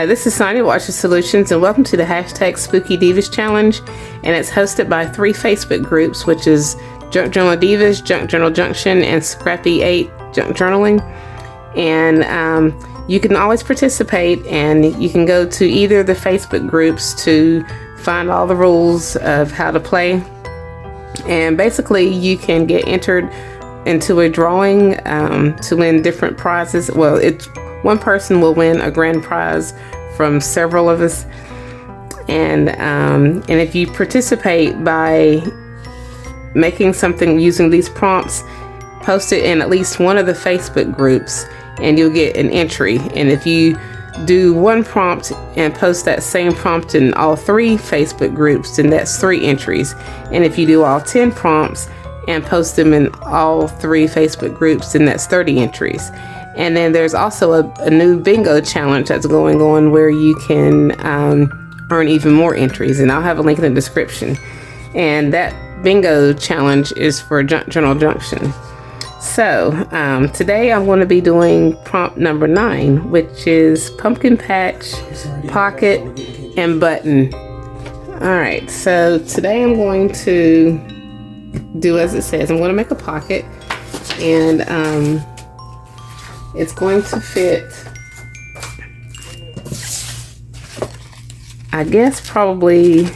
Hi, this is Sonia Watcher Solutions, and welcome to the hashtag Spooky Divas Challenge. And it's hosted by 3 Facebook groups, which is Junk Journal Divas, Junk Journal Junction, and Scrappy 8 Junk Journaling. And you can always participate, and you can go to either of the Facebook groups to find all the rules of how to play. And basically, you can get entered into a drawing to win different prizes. Well, one person will win a grand prize from several of us, and if you participate by making something using these prompts, post it in at least one of the Facebook groups, and you'll get an entry. And if you do one prompt and post that same prompt in all 3 Facebook groups, then that's 3 entries. And if you do all 10 prompts and post them in all 3 Facebook groups, then that's 30 entries. And then there's also a new bingo challenge that's going on where you can earn even more entries, and I'll have a link in the description. And that bingo challenge is for Junk Journal Junction. So today I'm going to be doing prompt number 9, which is pumpkin patch, pocket, and button. Alright, so today I'm going to do as it says. I'm going to make a pocket, and it's going to fit, I guess, probably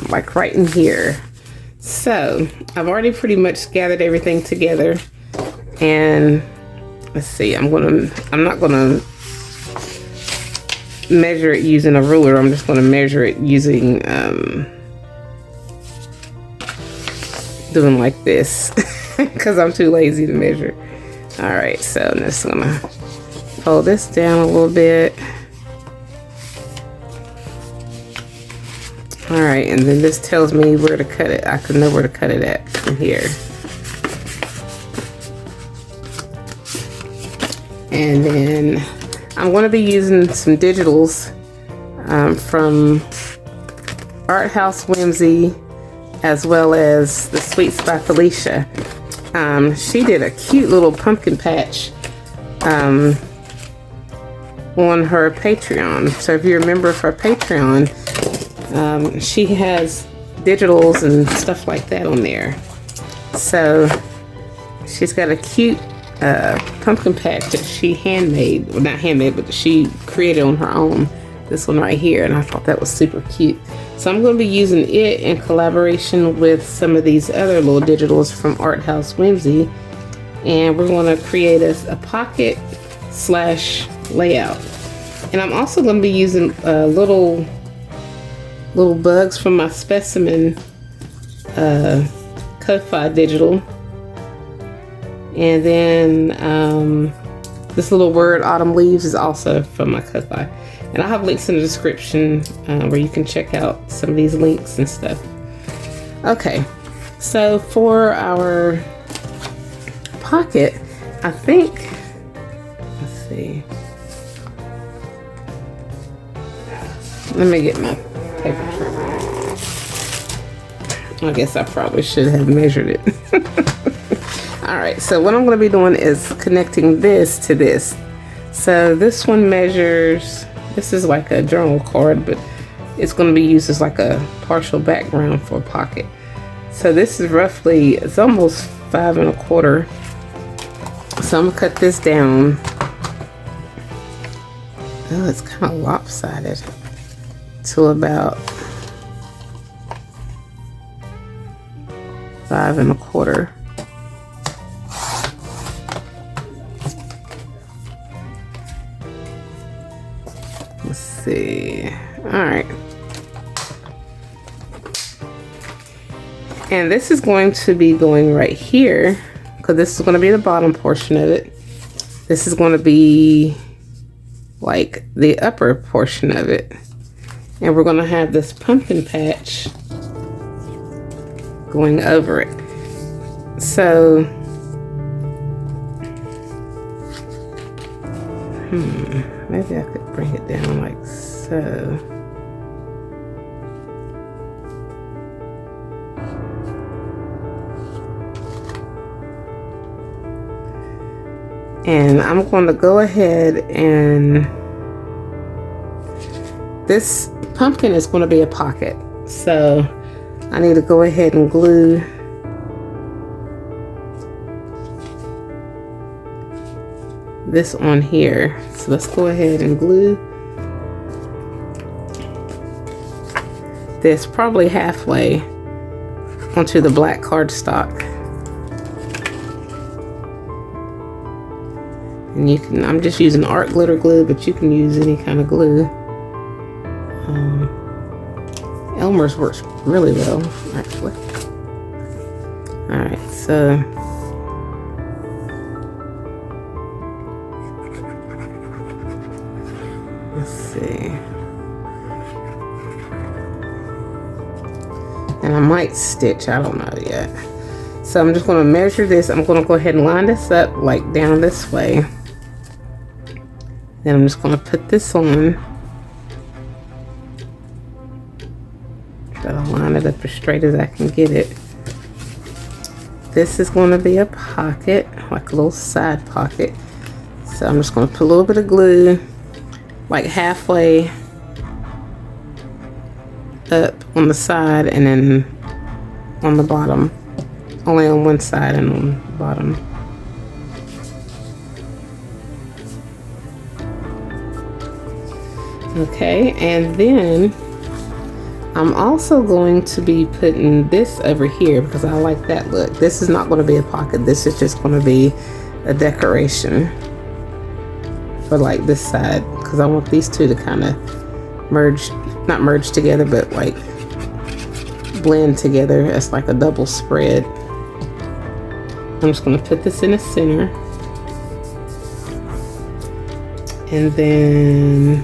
like right in here. So I've already pretty much gathered everything together, and let's see, I'm not gonna measure it using a ruler. I'm just gonna measure it using doing like this because I'm too lazy to measure. Alright, so I'm just gonna fold this down a little bit. Alright, and then this tells me where to cut it. I can know where to cut it at from here. And then I'm going to be using some digitals from Art House Whimsy, as well as the Sweets by Felicia. She did a cute little pumpkin patch on her Patreon. So if you're a member of her Patreon, she has digitals and stuff like that on there. So she's got a cute pumpkin patch that she handmade. Well, not handmade, but she created on her own. This one right here, and I thought that was super cute. So I'm going to be using it in collaboration with some of these other little digitals from Art House Whimsy, and we're going to create a pocket / layout. And I'm also going to be using little bugs from my specimen Ko-Fi digital, and then this little word autumn leaves is also from my Ko-Fi. And I'll have links in the description where you can check out some of these links and stuff. Okay, so for our pocket, I think, let's see. Let me get my paper trimmer. I guess I probably should have measured it. Alright, so what I'm going to be doing is connecting this to this. So this one measures, this is like a journal card, but it's going to be used as like a partial background for a pocket. So this is roughly, it's almost 5 1/4. So I'm going to cut this down. Oh, it's kind of lopsided to about 5 1/4. Let's see. Alright. And this is going to be going right here, because this is going to be the bottom portion of it. This is going to be like the upper portion of it. And we're going to have this pumpkin patch going over it. So, maybe I could bring it down like so. And I'm going to go ahead and this pumpkin is going to be a pocket. So I need to go ahead and glue this on here. So let's go ahead and glue this probably halfway onto the black cardstock. And you can, I'm just using art glitter glue, but you can use any kind of glue. Elmer's works really well, actually. Alright, so let's see. And I might stitch, I don't know yet. So I'm just going to measure this. I'm going to go ahead and line this up like down this way. Then I'm just going to put this on. Try to line it up as straight as I can get it. This is going to be a pocket, like a little side pocket. So I'm just going to put a little bit of glue like halfway up on the side and then on the bottom. Only on one side and on the bottom. Okay, and then I'm also going to be putting this over here because I like that look. This is not going to be a pocket. This is just going to be a decoration for like this side because I want these two to kind of merge, not merge together, but like blend together as like a double spread. I'm just going to put this in the center. And then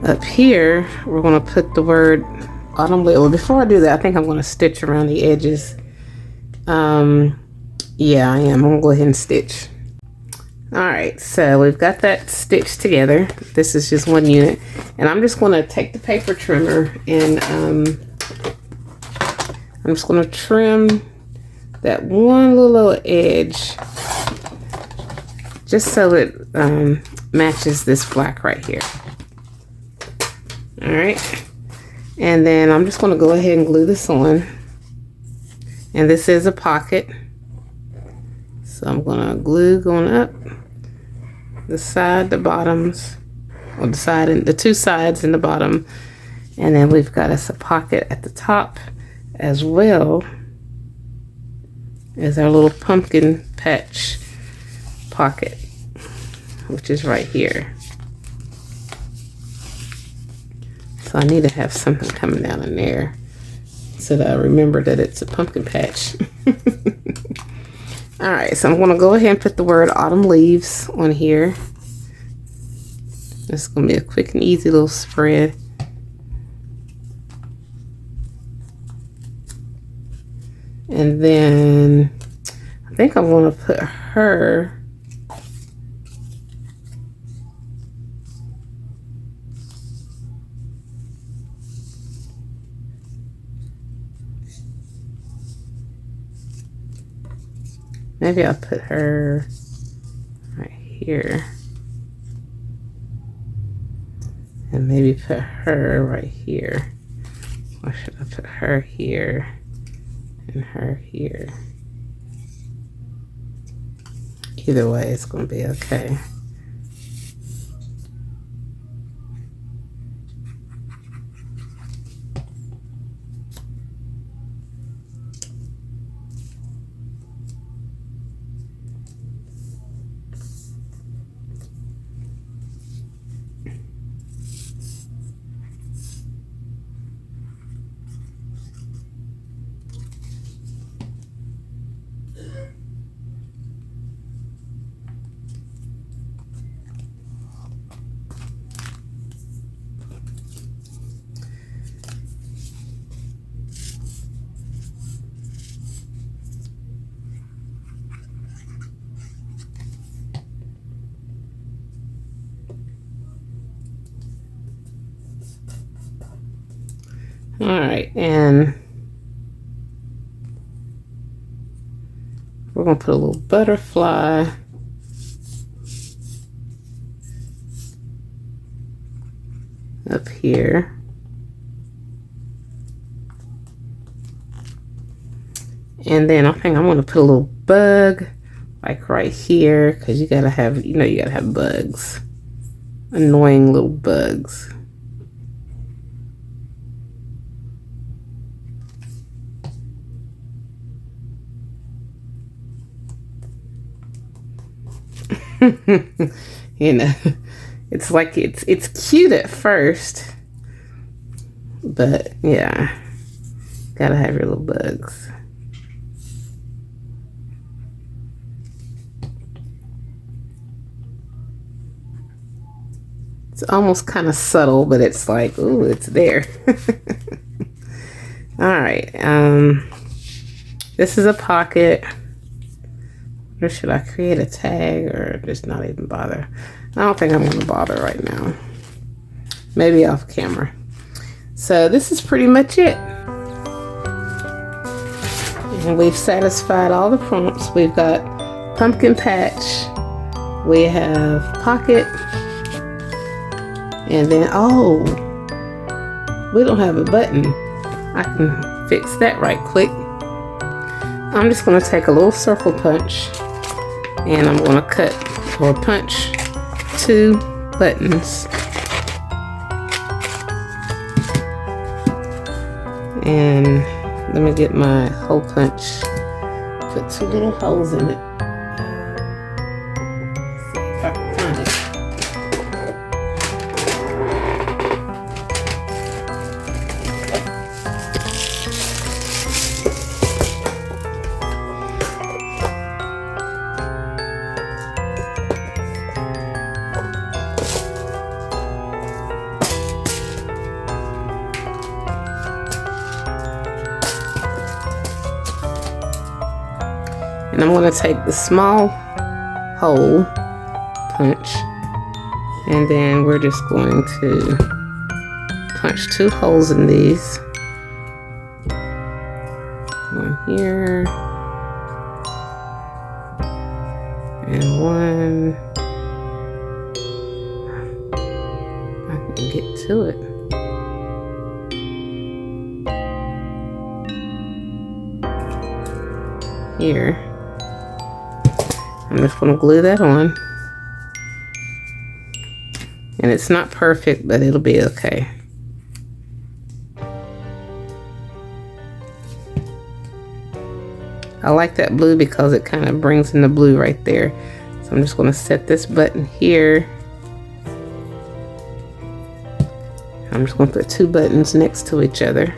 up here, we're going to put the word autumn leaf. Well, before I do that, I think I'm going to stitch around the edges. Yeah, I am. I'm going to go ahead and stitch. Alright, so we've got that stitched together. This is just one unit. And I'm just going to take the paper trimmer and I'm just going to trim that one little edge just so it matches this black right here. Alright, and then I'm just going to go ahead and glue this on, and this is a pocket, so I'm going to glue going up the side, the bottoms, or the side and the two sides and the bottom, and then we've got us a pocket at the top as well as our little pumpkin patch pocket, which is right here. So I need to have something coming down in there so that I remember that it's a pumpkin patch. Alright, so I'm going to go ahead and put the word autumn leaves on here. This is going to be a quick and easy little spread. And then I think I'm going to put her maybe I'll put her right here. And maybe put her right here. Or should I put her here and her here? Either way, it's going to be okay. All right, and we're going to put a little butterfly. up here. And then I think I'm going to put a little bug like right here, because you gotta have, you gotta have bugs. Annoying little bugs. It's like it's cute at first, but yeah, gotta have your little bugs. It's almost kind of subtle, but it's like, ooh, it's there. All right, this is a pocket. Or should I create a tag or just not even bother? I don't think I'm going to bother right now. Maybe off camera. So this is pretty much it. And we've satisfied all the prompts. We've got pumpkin patch. We have pocket. And then, oh, we don't have a button. I can fix that right quick. I'm just going to take a little circle punch. And I'm going to cut or punch 2 buttons. And let me get my hole punch. Put 2 little holes in it. Let's see if I can find it. And I'm going to take the small hole punch, and then we're just going to punch 2 holes in these. One here, and one. I can get to it. Here. I'm just going to glue that on. And it's not perfect, but it'll be okay. I like that blue because it kind of brings in the blue right there. So I'm just going to set this button here. I'm just going to put 2 buttons next to each other.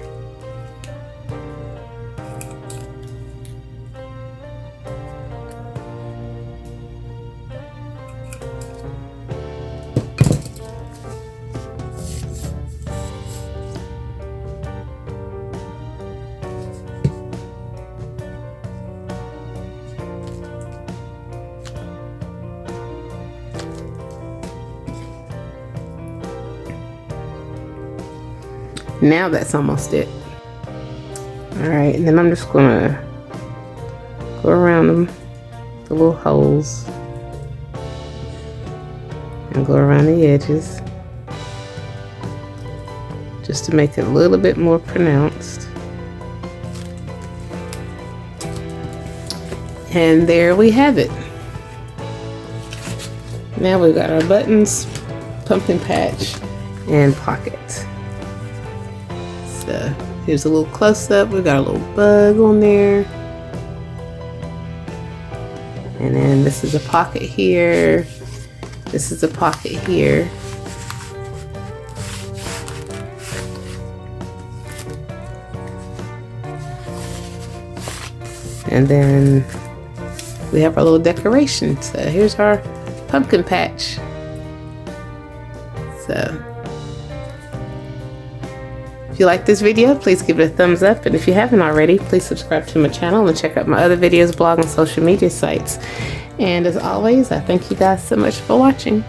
Now that's almost it. Alright, and then I'm just gonna go around them, the little holes, and go around the edges just to make it a little bit more pronounced. And there we have it. Now we've got our buttons, pumpkin patch, and pocket. So here's a little close-up. We've got a little bug on there. And then this is a pocket here. This is a pocket here. And then we have our little decoration. So here's our pumpkin patch. So if you like this video, please give it a thumbs up, and if you haven't already, please subscribe to my channel and check out my other videos, blog, and social media sites. And as always, I thank you guys so much for watching.